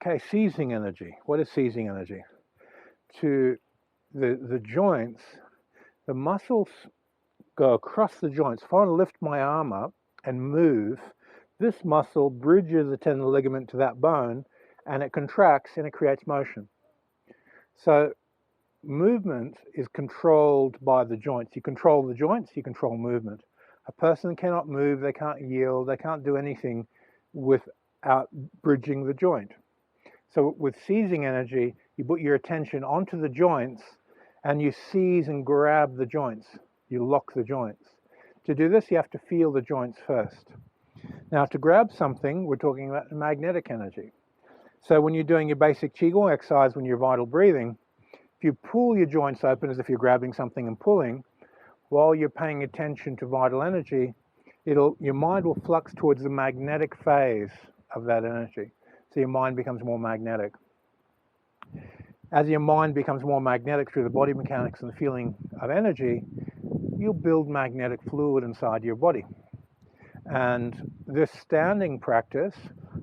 Okay, seizing energy. What is seizing energy? To the joints, the muscles go across the joints. If I want to lift my arm up and move, this muscle bridges the tendon ligament to that bone, and it contracts and it creates motion. So movement is controlled by the joints. You control the joints, you control movement. A person cannot move, they can't yield, they can't do anything without bridging the joint. So with seizing energy, you put your attention onto the joints and you seize and grab the joints. You lock the joints. To do this, you have to feel the joints first. Now, to grab something, we're talking about magnetic energy. So when you're doing your basic qigong exercise, when you're vital breathing, if you pull your joints open as if you're grabbing something and pulling, while you're paying attention to vital energy, your mind will flux towards the magnetic phase of that energy. So your mind becomes more magnetic. As your mind becomes more magnetic through the body mechanics and the feeling of energy, you'll build magnetic fluid inside your body. And this standing practice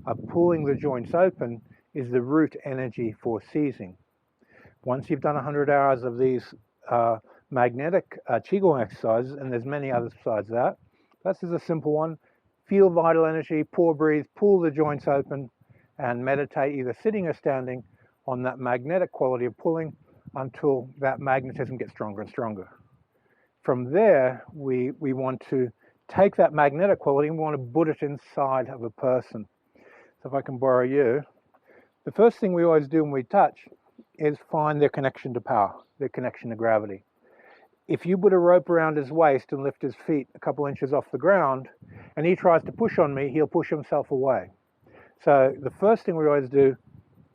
of pulling the joints open is the root energy for seizing. Once you've done 100 hours of these magnetic qigong exercises, and there's many others besides that, this is a simple one. Feel vital energy, breathe, pull the joints open, and meditate either sitting or standing on that magnetic quality of pulling until that magnetism gets stronger and stronger. From there, we want to take that magnetic quality and we want to put it inside of a person. So if I can borrow you, the first thing we always do when we touch is find their connection to power, their connection to gravity. If you put a rope around his waist and lift his feet a couple inches off the ground, and he tries to push on me, he'll push himself away. So the first thing we always do,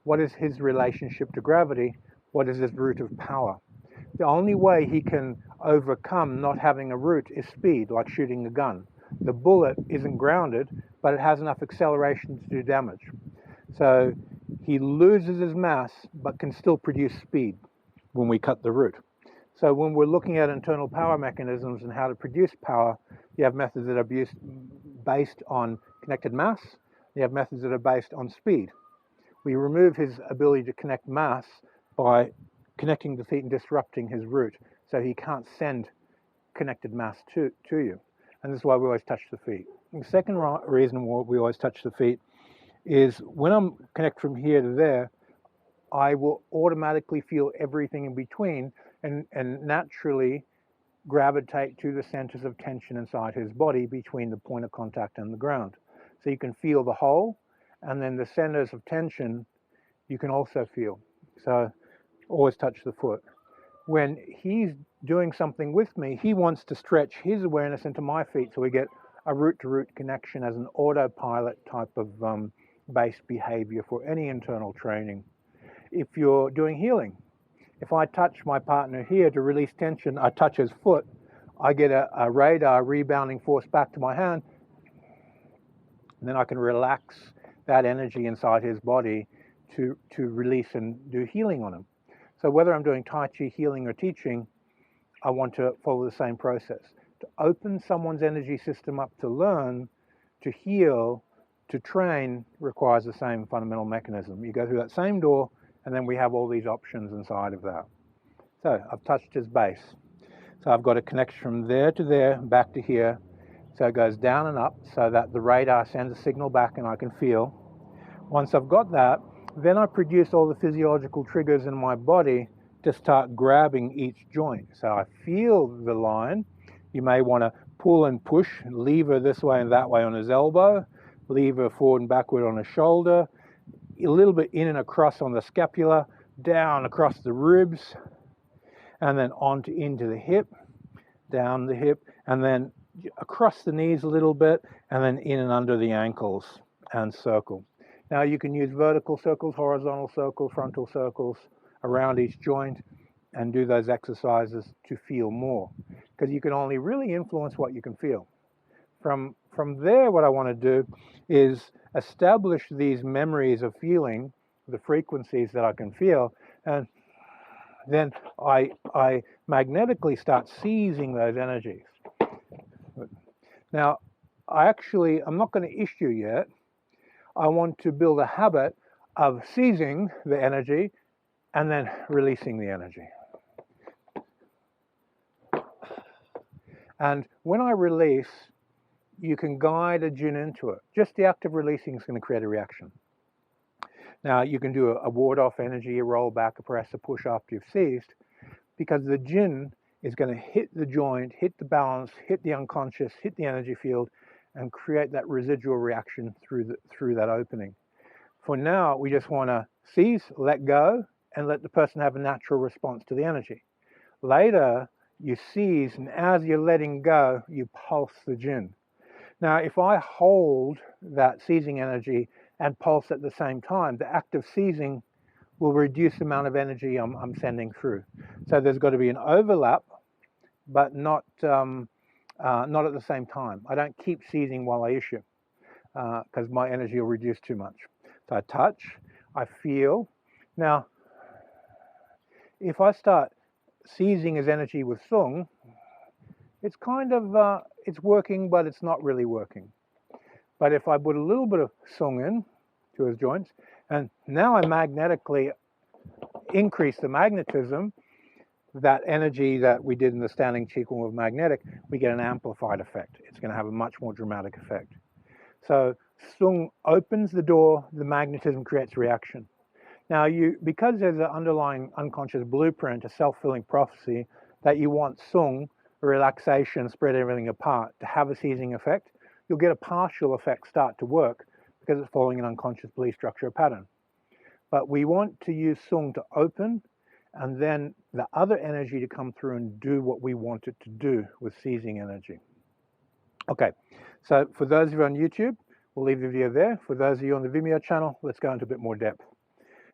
what is his relationship to gravity? What is his root of power? The only way he can overcome not having a root is speed, like shooting a gun. The bullet isn't grounded, but it has enough acceleration to do damage. So he loses his mass, but can still produce speed when we cut the root. So when we're looking at internal power mechanisms and how to produce power, you have methods that are based on connected mass. You have methods that are based on speed. We remove his ability to connect mass by connecting the feet and disrupting his root, so he can't send connected mass to you. And this is why we always touch the feet. And the second reason why we always touch the feet is when I'm connected from here to there, I will automatically feel everything in between and naturally gravitate to the centers of tension inside his body between the point of contact and the ground. So you can feel the whole, and then the centers of tension you can also feel. So always touch the foot. When he's doing something with me, he wants to stretch his awareness into my feet, so we get a root-to-root connection as an autopilot type of based behavior for any internal training. If you're doing healing, if I touch my partner here to release tension, I touch his foot, I get a radar rebounding force back to my hand, and then I can relax that energy inside his body to release and do healing on him. So whether I'm doing Tai Chi, healing, or teaching, I want to follow the same process. To open someone's energy system up to learn, to heal, to train requires the same fundamental mechanism. You go through that same door, and then we have all these options inside of that. So I've touched his base. So I've got a connection from there to there, back to here. So it goes down and up so that the radar sends a signal back and I can feel. Once I've got that, then I produce all the physiological triggers in my body to start grabbing each joint. So I feel the line. You may want to pull and push, lever this way and that way on his elbow, lever forward and backward on his shoulder, a little bit in and across on the scapula, down across the ribs, and then into the hip, down the hip, and then across the knees a little bit, and then in and under the ankles and circle. Now you can use vertical circles, horizontal circles, frontal circles around each joint and do those exercises to feel more, because you can only really influence what you can feel. From there, what I want to do is establish these memories of feeling, the frequencies that I can feel, and then I magnetically start seizing those energies. Now, I'm not going to issue yet. I want to build a habit of seizing the energy and then releasing the energy. And when I release, you can guide a jinn into it. Just the act of releasing is going to create a reaction. Now, you can do a ward off energy, a roll back, a press, a push after you've seized, because the jinn is going to hit the joint, hit the balance, hit the unconscious, hit the energy field, and create that residual reaction through that opening. For now, we just want to seize, let go, and let the person have a natural response to the energy. Later, you seize, and as you're letting go, you pulse the jinn. Now, if I hold that seizing energy and pulse at the same time, the act of seizing will reduce the amount of energy I'm sending through. So there's got to be an overlap, but not at the same time. I don't keep seizing while I issue because my energy will reduce too much. So I touch, I feel. Now, if I start seizing as energy with sung, it's kind of, it's working, but it's not really working. But if I put a little bit of sung in to his joints, and now I magnetically increase the magnetism, that energy that we did in the standing qigong with magnetic, we get an amplified effect. It's going to have a much more dramatic effect. So sung opens the door, the magnetism creates reaction. Now, because there's an underlying unconscious blueprint, a self-fulfilling prophecy, that you want sung, relaxation, spread everything apart, to have a seizing effect, you'll get a partial effect start to work because it's following an unconscious belief structure or pattern. But we want to use sung to open, and then the other energy to come through and do what we want it to do with seizing energy. Okay, so for those of you on YouTube, we'll leave the video there. For those of you on the Vimeo channel, let's go into a bit more depth.